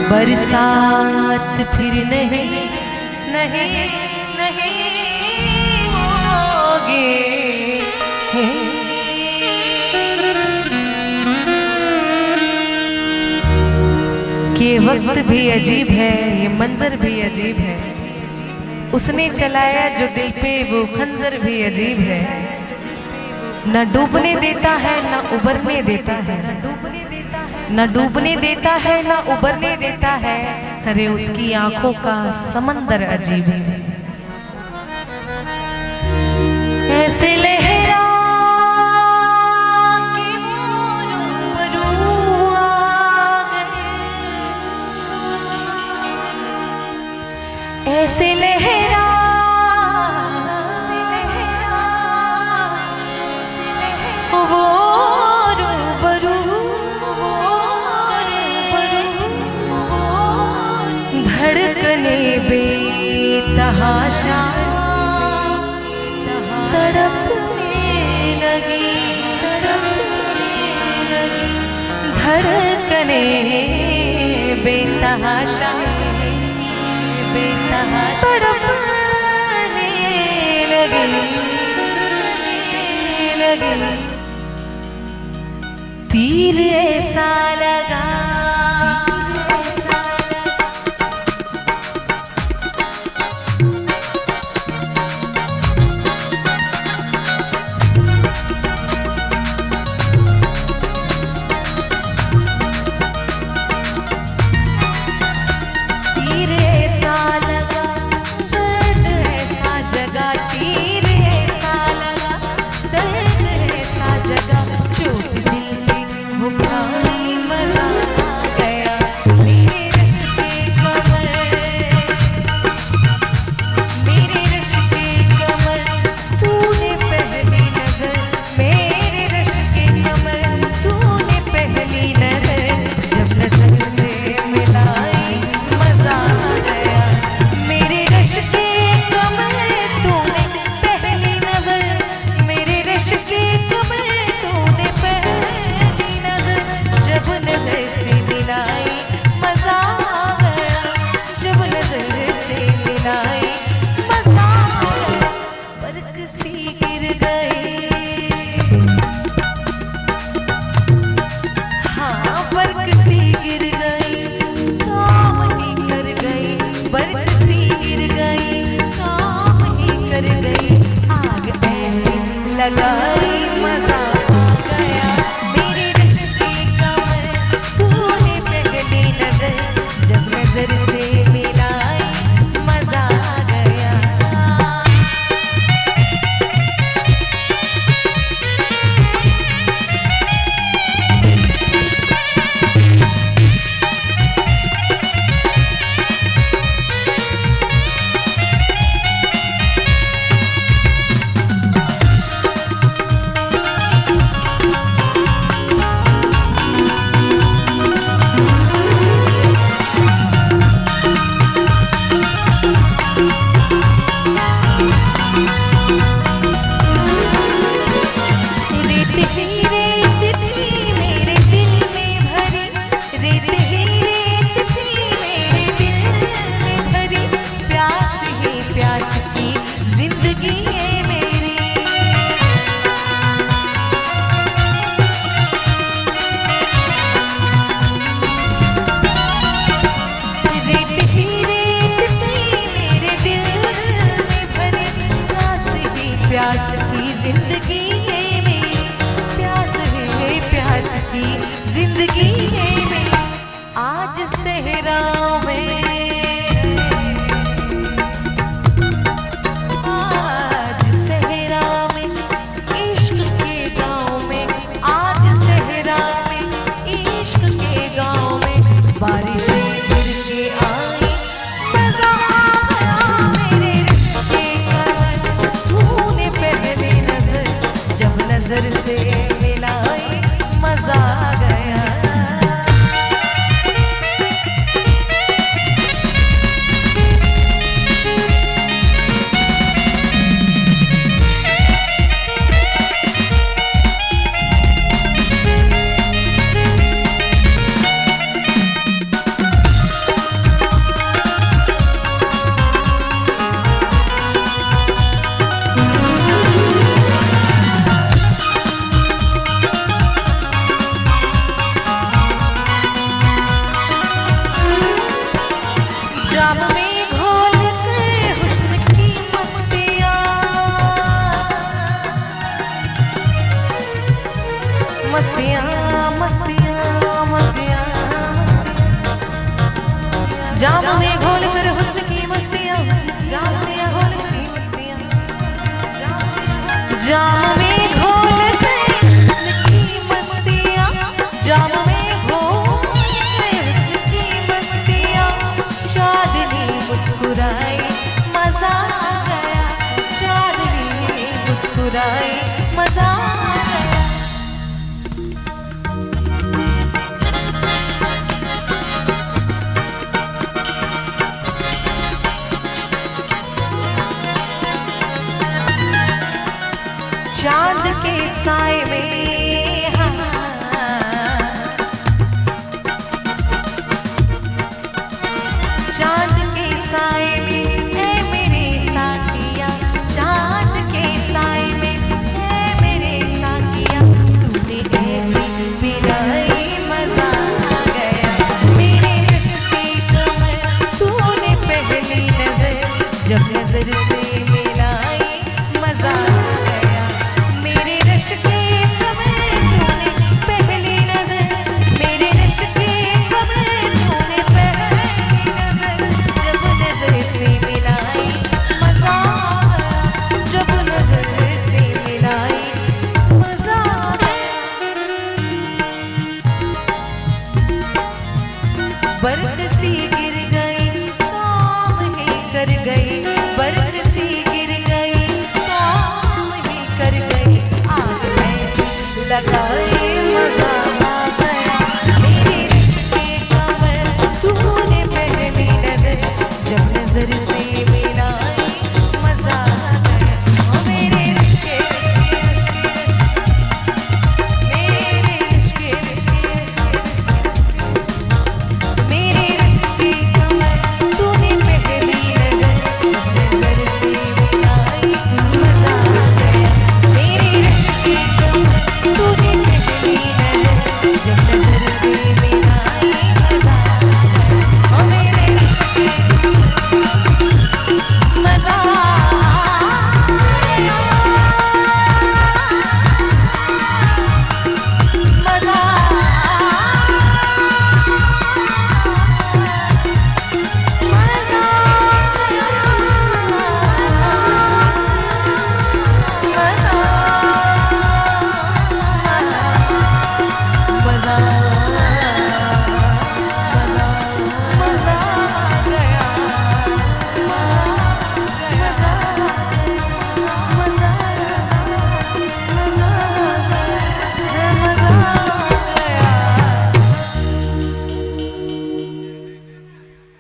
बरसात फिर नहीं नहीं नहीं होगी। कि वक्त भी अजीब है, ये मंजर भी अजीब है, उसने चलाया जो दिल पे वो खंजर भी अजीब है। न डूबने देता है न उबरने देता है, न डूबने देता है न उबरने देता है। अरे उसकी आंखों का समंदर अजीब है। ऐसे लहरा कि वो रूबरू आ गए, ऐसे लहरा वो धड़कने बेतहाशा तड़पने लगी, धड़कने बेतहाशा तड़पने लगी। तीर ऐसा लगा लगाई मजा आ गया। मेरे रिश्ते कमर तूने पहली नजर जब नजर से मिलाई मजा आ गया। प्यास की जिंदगी है मेरी, प्यास है प्यास की जिंदगी है मेरी। आज सहरा में, आज सहरा में इश्क के गाँव में, आज सहरा में इश्क के गाँव में बारिश गिर के आई मजा आ गया। मेरे रिश्ते कमर तूने पहली नजर जब नजर से मिलाई मजा आ गया। मस्तियाँ मस्तियाँ मस्तियाँ, जाम में घोल कर हुस्न की मस्तियाँ, जाम में घोल कर मस्तियाँ, जाम में घोल कर हुस्न की मस्तियाँ, जाम में घोल कर हुस्न की मस्तियाँ, चांदनी मुस्कुराई मजा आ गया, चांदनी मुस्कुराई मजा आ गया। चांद के साए में चांद के साए में है मेरे साथिया, चांद के साए में है मेरे साथिया, तूने ऐसी मिलाई मजा आ गया, मेरे रिश्ते कमर तूने पहली नजर, जब नजर से मिलाई मजा आ गया, मेरे रिश्ते कमर तूने पहली नजर, मेरे रिश्ते कमर तूने पहली नजर, जब नजर से मिलाई मजा आ गया, जब नजर से मिलाई मजा आ गया। बरत सी गिर गई काम ही कर गई, बरत सी गिर गई काम ही कर गई, आग ऐसी लगाई मजा आ गया, मेरे रिश्ते कमर तूने पहली नजर, जब नजर से मिलाई मजा आ गया, ओ मेरे रिश्ते मेरे रिश्ते मेरे रिश्ते कमर तूने पहली नजर, नजर से मिलाई मजा आ गया, मेरे रिश्ते कमर तूने पहली नजर, जब नजर से मिलाई मजा आ गया, ओ मेरे रिश्ते मजा आ गया, मजा मजा